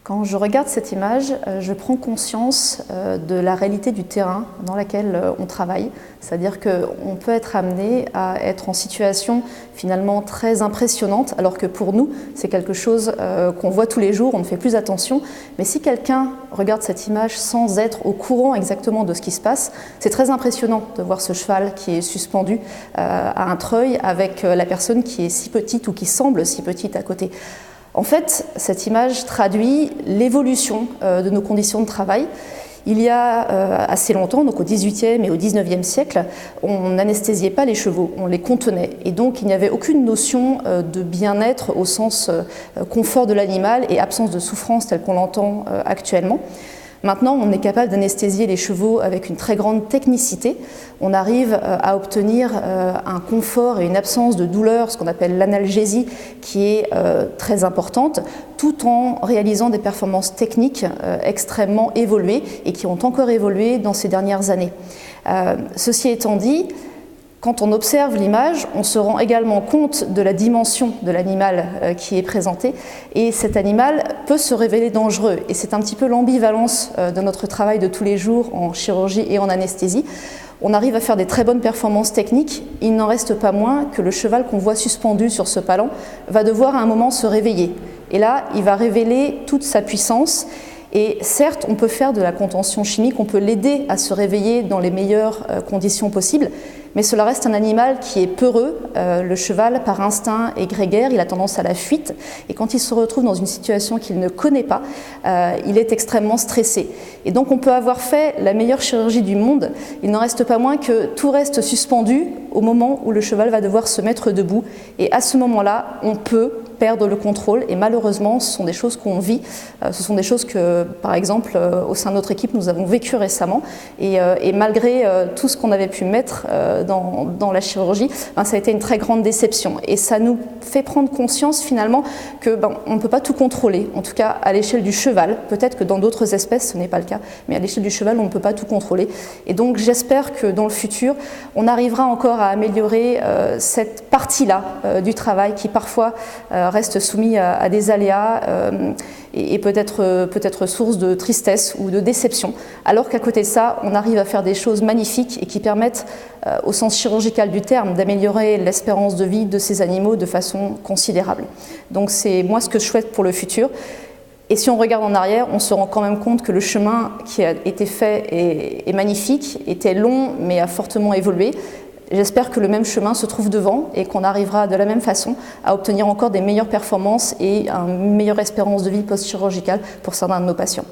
Quand je regarde cette image, je prends conscience de la réalité du terrain dans lequel on travaille. C'est-à-dire qu'on peut être amené à être en situation finalement très impressionnante, alors que pour nous, c'est quelque chose qu'on voit tous les jours, on ne fait plus attention. Mais si quelqu'un regarde cette image sans être au courant exactement de ce qui se passe, c'est très impressionnant de voir ce cheval qui est suspendu à un treuil avec la personne qui est si petite ou qui semble si petite à côté. En fait, cette image traduit l'évolution de nos conditions de travail. Il y a assez longtemps, donc au XVIIIe et au XIXe siècle, on n'anesthésiait pas les chevaux, on les contenait. Et donc il n'y avait aucune notion de bien-être au sens confort de l'animal et absence de souffrance telle qu'on l'entend actuellement. Maintenant, on est capable d'anesthésier les chevaux avec une très grande technicité. On arrive à obtenir un confort et une absence de douleur, ce qu'on appelle l'analgésie, qui est très importante, tout en réalisant des performances techniques extrêmement évoluées et qui ont encore évolué dans ces dernières années. Ceci étant dit, quand on observe l'image, on se rend également compte de la dimension de l'animal qui est présenté et cet animal peut se révéler dangereux et c'est un petit peu l'ambivalence de notre travail de tous les jours en chirurgie et en anesthésie. On arrive à faire des très bonnes performances techniques, il n'en reste pas moins que le cheval qu'on voit suspendu sur ce palan va devoir à un moment se réveiller et là il va révéler toute sa puissance. Et certes, on peut faire de la contention chimique, on peut l'aider à se réveiller dans les meilleures conditions possibles, mais cela reste un animal qui est peureux. Le cheval, par instinct, est grégaire, il a tendance à la fuite, et quand il se retrouve dans une situation qu'il ne connaît pas, il est extrêmement stressé. Et donc on peut avoir fait la meilleure chirurgie du monde, il n'en reste pas moins que tout reste suspendu au moment où le cheval va devoir se mettre debout, et à ce moment-là, on peut perdre le contrôle et malheureusement ce sont des choses qu'on vit, ce sont des choses que par exemple au sein de notre équipe nous avons vécu récemment et malgré tout ce qu'on avait pu mettre dans la chirurgie, ça a été une très grande déception et ça nous fait prendre conscience finalement que on ne peut pas tout contrôler, en tout cas à l'échelle du cheval, peut-être que dans d'autres espèces ce n'est pas le cas, mais à l'échelle du cheval on ne peut pas tout contrôler et donc j'espère que dans le futur on arrivera encore à améliorer cette partie-là du travail qui parfois reste soumis à des aléas et peut-être source de tristesse ou de déception, alors qu'à côté de ça, on arrive à faire des choses magnifiques et qui permettent, au sens chirurgical du terme, d'améliorer l'espérance de vie de ces animaux de façon considérable. Donc c'est moi ce que je souhaite pour le futur. Et si on regarde en arrière, on se rend quand même compte que le chemin qui a été fait est magnifique, était long mais a fortement évolué. J'espère que le même chemin se trouve devant et qu'on arrivera de la même façon à obtenir encore des meilleures performances et une meilleure espérance de vie post-chirurgicale pour certains de nos patients.